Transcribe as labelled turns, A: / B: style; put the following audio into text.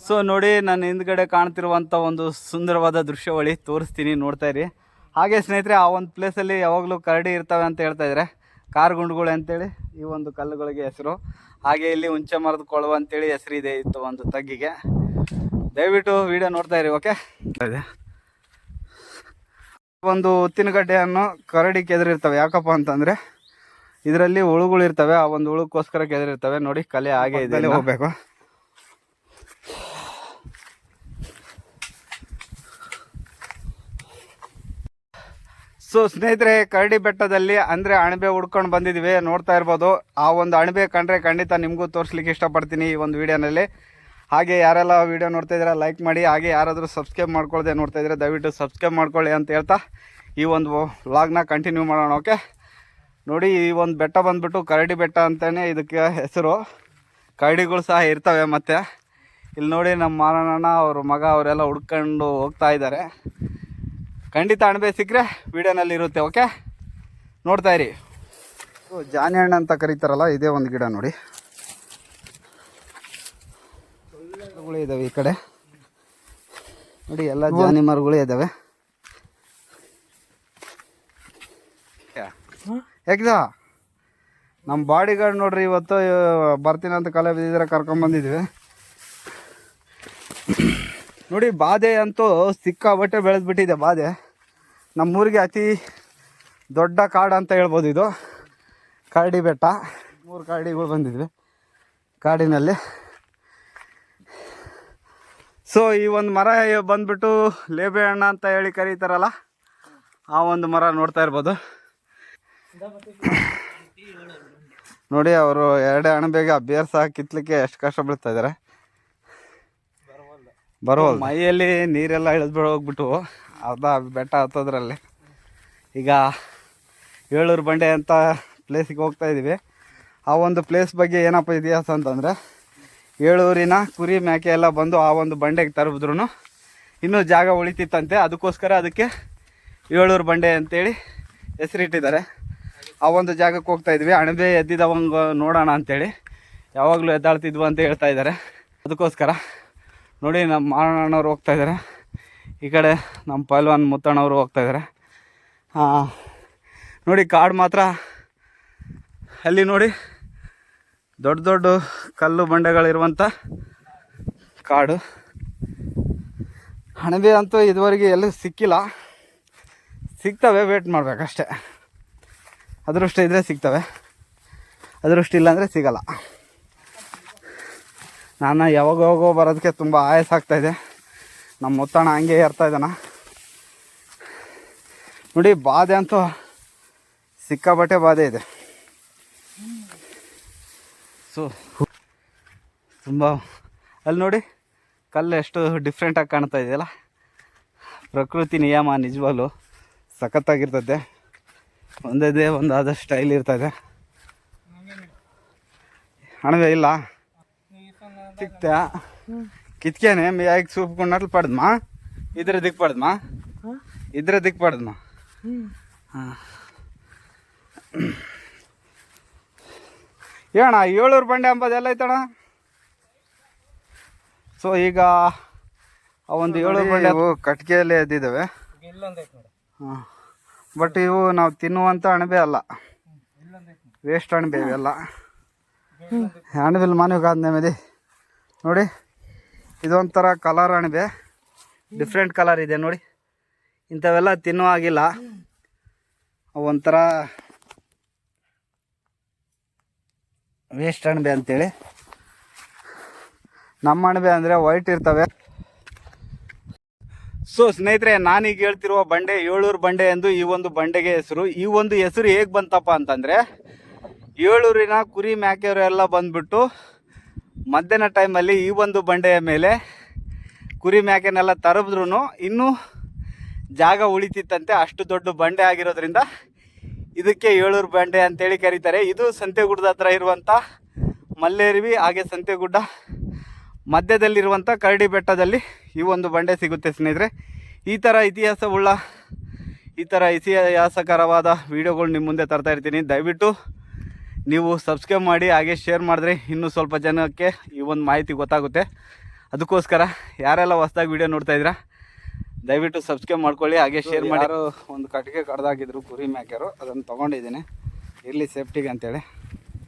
A: So ನೋಡಿ, ನನ್ನ ಹಿಂದ್ಗಡೆ ಕಾಣ್ತಿರುವಂಥ ಒಂದು ಸುಂದರವಾದ ದೃಶ್ಯಾವಳಿ ತೋರಿಸ್ತೀನಿ, ನೋಡ್ತಾ ಇರಿ. ಹಾಗೆ ಸ್ನೇಹಿತರೆ, ಆ ಒಂದು ಪ್ಲೇಸಲ್ಲಿ ಯಾವಾಗಲೂ ಕರಡಿ ಇರ್ತವೆ ಅಂತ ಹೇಳ್ತಾ ಇದ್ದಾರೆ. ಕಾರುಗುಂಡುಗಳು ಅಂತೇಳಿ ಈ ಒಂದು ಕಲ್ಲುಗಳಿಗೆ ಹೆಸರು. ಹಾಗೆ ಇಲ್ಲಿ ಹುಂಚೆ ಮರದ ಕೊಳವ ಅಂತೇಳಿ ಹೆಸರಿದೆ ಇತ್ತು ಒಂದು ತಗ್ಗಿಗೆ. ದಯವಿಟ್ಟು ವಿಡಿಯೋ ನೋಡ್ತಾ ಇರಿ, ಓಕೆ. ಒಂದು ಉತ್ತಿನಗಡ್ಡೆಯನ್ನು ಕರಡಿ ಕೆದರಿರ್ತವೆ. ಯಾಕಪ್ಪ ಅಂತಂದರೆ ಇದರಲ್ಲಿ ಹುಳುಗಳು ಇರ್ತವೆ. ಆ ಒಂದು ಹುಳುಕ್ಕೋಸ್ಕರ ಕೆದರಿರ್ತವೆ. ನೋಡಿ, ಕಲೆ ಹಾಗೆ ಇದೆ, ಹೋಗ್ಬೇಕು. ಸೊ ಸ್ನೇಹಿತರೆ, ಕರಡಿ ಬೆಟ್ಟದಲ್ಲಿ ಅಂದರೆ ಅಣಬೆ ಹುಡ್ಕೊಂಡು ಬಂದಿದ್ದೀವಿ, ನೋಡ್ತಾ ಇರ್ಬೋದು. ಆ ಒಂದು ಅಣಬೆ ಕಂಡ್ರೆ ಖಂಡಿತ ನಿಮಗೂ ತೋರಿಸ್ಲಿಕ್ಕೆ ಇಷ್ಟಪಡ್ತೀನಿ ಈ ಒಂದು ವಿಡಿಯೋನಲ್ಲಿ. ಹಾಗೆ ಯಾರೆಲ್ಲ ವಿಡಿಯೋ ನೋಡ್ತಾ ಇದ್ದೀರಾ ಲೈಕ್ ಮಾಡಿ. ಹಾಗೆ ಯಾರಾದರೂ ಸಬ್ಸ್ಕ್ರೈಬ್ ಮಾಡ್ಕೊಳ್ಳದೆ ನೋಡ್ತಾ ಇದ್ದೀರಾ ದಯವಿಟ್ಟು ಸಬ್ಸ್ಕ್ರೈಬ್ ಮಾಡ್ಕೊಳ್ಳಿ ಅಂತ ಹೇಳ್ತಾ ಈ ಒಂದು ವ್ಲಾಗ್ನ ಕಂಟಿನ್ಯೂ ಮಾಡೋಣ, ಓಕೆ. ನೋಡಿ, ಈ ಒಂದು ಬೆಟ್ಟ ಬಂದುಬಿಟ್ಟು ಕರಡಿ ಬೆಟ್ಟ ಅಂತಲೇ ಇದಕ್ಕೆ ಹೆಸರು. ಕರಡಿಗಳು ಸಹ ಇರ್ತವೆ. ಮತ್ತು ಇಲ್ಲಿ ನೋಡಿ, ನಮ್ಮ ಮಾರಣ್ಣ ಅವ್ರ ಮಗ ಅವರೆಲ್ಲ ಹುಡ್ಕೊಂಡು ಹೋಗ್ತಾ ಇದ್ದಾರೆ. ಖಂಡಿತ ಅಣಬೆ ಸಿಕ್ಕರೆ ವಿಡಿಯೋನಲ್ಲಿ ಇರುತ್ತೆ, ಓಕೆ. ನೋಡ್ತಾ ಇರಿ. ಜಾನಿ ಹಣ್ಣು ಅಂತ ಕರೀತಾರಲ್ಲ, ಇದೇ ಒಂದು ಗಿಡ ನೋಡಿ. ಮರಗಳು ಇದ್ದಾವೆ ಈ ಕಡೆ ನೋಡಿ, ಎಲ್ಲ ಜಾನಿ ಮರಗಳು ಇದ್ದಾವೆ. ಯಾಕಿದ ನಮ್ಮ ಬಾಡಿ ಗಾರ್ಡ್ ನೋಡ್ರಿ, ಇವತ್ತು ಬರ್ತೀನಿ ಅಂತ ಕಾಲೇ ಬಿದ್ದಿದ್ರೆ ಕರ್ಕೊಂಬಂದಿದ್ವಿ. ನೋಡಿ, ಬಾಧೆ ಅಂತೂ ಸಿಕ್ಕಾಬಟ್ಟೆ ಬೆಳೆದ್ಬಿಟ್ಟಿದೆ ಬಾಧೆ. ನಮ್ಮೂರಿಗೆ ಅತಿ ದೊಡ್ಡ ಕಾಡು ಅಂತ ಹೇಳ್ಬೋದು ಇದು, ಕರಡಿ ಬೆಟ್ಟ. 3 ಕರಡಿಗಳು ಬಂದಿದ್ವಿ ಕಾಡಿನಲ್ಲಿ. ಸೊ ಈ ಒಂದು ಮರ ಬಂದ್ಬಿಟ್ಟು ಲೇಬೆ ಹಣ್ಣು ಅಂತ ಹೇಳಿ ಕರೀತಾರಲ್ಲ, ಆ ಒಂದು ಮರ ನೋಡ್ತಾ ಇರ್ಬೋದು. ನೋಡಿ, ಅವರು 2 ಅಣಬೆಗೆ ಬೇರ್ ಸಹ ಕಿತ್ಲಿಕ್ಕೆ ಎಷ್ಟು ಕಷ್ಟ ಬೀಳ್ತಾ ಇದ್ದಾರೆ. ಬರೋಲ್ಲ, ಮೈಯಲ್ಲಿ ನೀರೆಲ್ಲ ಇಳಿದು ಹೋಗ್ಬಿಟ್ಟು ಅರ್ಧ ಬೆಟ್ಟ ಹತ್ತೋದ್ರಲ್ಲಿ. ಈಗ ಏಳೂರು ಬಂಡೆ ಅಂತ ಪ್ಲೇಸಿಗೆ ಹೋಗ್ತಾ ಇದ್ದೀವಿ. ಆ ಒಂದು ಪ್ಲೇಸ್ ಬಗ್ಗೆ ಏನಪ್ಪ ಇತಿಹಾಸ ಅಂತಂದರೆ, ಏಳೂರಿನ ಕುರಿ ಮೇಕೆ ಎಲ್ಲ ಬಂದು ಆ ಒಂದು ಬಂಡೆಗೆ ತರಬಿದ್ರು ಇನ್ನೂ ಜಾಗ ಉಳಿತಿತ್ತಂತೆ. ಅದಕ್ಕೋಸ್ಕರ ಅದಕ್ಕೆ ಏಳೂರು ಬಂಡೆ ಅಂತೇಳಿ ಹೆಸರಿಟ್ಟಿದ್ದಾರೆ. ಆ ಒಂದು ಜಾಗಕ್ಕೆ ಹೋಗ್ತಾ ಇದ್ವಿ. ಅಣಬೆ ಎದ್ದಿದವಂಗೆ ನೋಡೋಣ ಅಂಥೇಳಿ, ಯಾವಾಗಲೂ ಎದ್ದಾಳ್ತಿದ್ವು ಅಂತ ಹೇಳ್ತಾ ಇದ್ದಾರೆ. ಅದಕ್ಕೋಸ್ಕರ ನೋಡಿ, ನಮ್ಮ ಮಾರಣ್ಣವ್ರು ಹೋಗ್ತಾ ಇದ್ದಾರೆ. ಈ ಕಡೆ ನಮ್ಮ ಪೈಲ್ವಾನ್ ಮುತ್ತಣ್ಣವರು ಹೋಗ್ತಾ ಇದ್ದಾರೆ. ನೋಡಿ, ಕಾಡು ಮಾತ್ರ ಅಲ್ಲಿ ನೋಡಿ, ದೊಡ್ಡ ದೊಡ್ಡ ಕಲ್ಲು ಬಂಡೆಗಳಿರುವಂಥ ಕಾಡು. ಅಣಬೆ ಅಂತೂ ಇದುವರೆಗೆ ಎಲ್ಲೂ ಸಿಕ್ಕಿಲ್ಲ. ಸಿಗ್ತವೆ, ವೇಟ್ ಮಾಡಬೇಕಷ್ಟೆ. ಅದೃಷ್ಟ ಇದ್ದರೆ ಸಿಗ್ತವೆ, ಅದೃಷ್ಟ ಇಲ್ಲಾಂದರೆ ಸಿಗಲ್ಲ. ನಾನು ಯಾವಾಗೋ ಬರೋದಕ್ಕೆ ತುಂಬ ಆಯಾಸ ಆಗ್ತಾಯಿದೆ. ನಮ್ಮ ಮುತ್ತಣ್ಣ ಹಂಗೆ ಏರ್ತಾ ಇದ್ದಾನ ನೋಡಿ. ಬಾಧೆ ಅಂತೂ ಸಿಕ್ಕಾಬಟ್ಟೆ ಬಾಧೆ ಇದೆ. ಸೊ ತುಂಬ ಅಲ್ಲಿ ನೋಡಿ, ಕಲ್ಲು ಎಷ್ಟು ಡಿಫ್ರೆಂಟಾಗಿ ಕಾಣ್ತಾ ಇದೆಯಲ್ಲ. ಪ್ರಕೃತಿ ನಿಯಮ ನಿಜವಾಗ್ಲೂ ಸಖತ್ತಾಗಿರ್ತದೆ. ಒಂದೇ ಒಂದಾದ ಸ್ಟೈಲ್ ಇರ್ತದೆ. ಅಣಬೆ ಇಲ್ಲ ಸಿಕ್ತಾ ಕಿತ್ಕೇನೆ ಮೇಯಾಗಿ ಸೂಪ್ಕೊಂಡ್ನట్లు ಪಡ್ದಮ್ಮ. ಇದ್ರ ದಿಕ್ಕು ಪಡ್ದಮ್ಮ, ಇದ್ರ ದಿಕ್ಕು ಪಡ್ದಮ್ಮ. ಹಾಂ, ಏಣ ಏಳೂರು ಬಂಡೆ ಅಂಬೋದೆಲ್ಲ ಐತಣ್ಣ. ಸೊ ಈಗ ಆ ಒಂದು 7 ಬಂಡೆ ಕಟ್ಗೆಯಲ್ಲೇ ಎದ್ದಿದ್ದಾವೆ. ಹಾಂ, ಬಟ್ ಇವು ನಾವು ತಿನ್ನುವಂಥ ಅಣಬೆ ಅಲ್ಲ, ವೇಸ್ಟ್ ಅಣಬೆ ಇವೆಲ್ಲ. ಅಣಬೆಲ್ ಮಾನವಗಾದ ನೆಮ್ಮದಿ ನೋಡಿ. ಇದೊಂಥರ ಕಲರ್ ಅಣಬೆ, ಡಿಫ್ರೆಂಟ್ ಕಲರ್ ಇದೆ ನೋಡಿ. ಇಂಥವೆಲ್ಲ ತಿನ್ನೋ ಆಗಿಲ್ಲ, ಒಂಥರ ವೇಸ್ಟ್ ಅಣಬೆ ಅಂತೇಳಿ. ನಮ್ಮ ಅಣಬೆ ಅಂದರೆ ವೈಟ್ ಇರ್ತವೆ. ಸೊ ಸ್ನೇಹಿತರೆ, ನಾನೀಗ ಹೇಳ್ತಿರುವ ಬಂಡೆ ಏಳೂರು ಬಂಡೆ ಎಂದು ಈ ಒಂದು ಬಂಡೆಗೆ ಹೆಸರು. ಈ ಒಂದು ಹೆಸರು ಹೇಗೆ ಬಂತಪ್ಪ ಅಂತಂದರೆ, ಏಳೂರಿನ ಕುರಿ ಮೇಕೆಯವರು ಎಲ್ಲ ಬಂದುಬಿಟ್ಟು ಮಧ್ಯಾಹ್ನ ಟೈಮಲ್ಲಿ ಈ ಒಂದು ಬಂಡೆಯ ಮೇಲೆ ಕುರಿ ಮೇಕೆನೆಲ್ಲ ತರಬಿದ್ರು ಇನ್ನೂ ಜಾಗ ಉಳಿತಿತ್ತಂತೆ. ಅಷ್ಟು ದೊಡ್ಡ ಬಂಡೆ ಆಗಿರೋದ್ರಿಂದ ಇದಕ್ಕೆ ಏಳೂರು ಬಂಡೆ ಅಂತೇಳಿ ಕರೀತಾರೆ. ಇದು ಸಂತೆಗುಡ್ಡದ ಹತ್ರ ಇರುವಂಥ ಮಲ್ಲೇರಿವಿ, ಹಾಗೆ ಸಂತೆಗುಡ್ಡ ಮಧ್ಯದಲ್ಲಿರುವಂಥ ಕರಡಿ ಬೆಟ್ಟದಲ್ಲಿ ಈ ಒಂದು ಬಂಡೆ ಸಿಗುತ್ತೆ ಸ್ನೇಹಿತರೆ. ಈ ಥರ ಇತಿಹಾಸಕರವಾದ ವಿಡಿಯೋಗಳು ನಿಮ್ಮ ಮುಂದೆ ತರ್ತಾ ಇರ್ತೀನಿ. ದಯವಿಟ್ಟು ನೀವು ಸಬ್ಸ್ಕ್ರೈಬ್ ಮಾಡಿ, ಹಾಗೆ ಶೇರ್ ಮಾಡಿದ್ರೆ ಇನ್ನೂ ಸ್ವಲ್ಪ ಜನಕ್ಕೆ ಈ ಒಂದು ಮಾಹಿತಿ ಗೊತ್ತಾಗುತ್ತೆ. ಅದಕ್ಕೋಸ್ಕರ ಯಾರೆಲ್ಲ ಹೊಸ್ದಾಗಿ ವೀಡಿಯೋ ನೋಡ್ತಾ ಇದ್ದೀರಾ ದಯವಿಟ್ಟು ಸಬ್ಸ್ಕ್ರೈಬ್ ಮಾಡ್ಕೊಳ್ಳಿ, ಹಾಗೆ ಶೇರ್ ಮಾಡಿ. ಯಾರು ಒಂದು ಕಟ್ಟಿಗೆ ಕಡ್ದಾಕಿದ್ರು ಕುರಿ ಮೇಕೆರು, ಅದನ್ನು ತೊಗೊಂಡಿದ್ದೀನಿ ಇರಲಿ ಸೇಫ್ಟಿಗೆ ಅಂತೇಳಿ.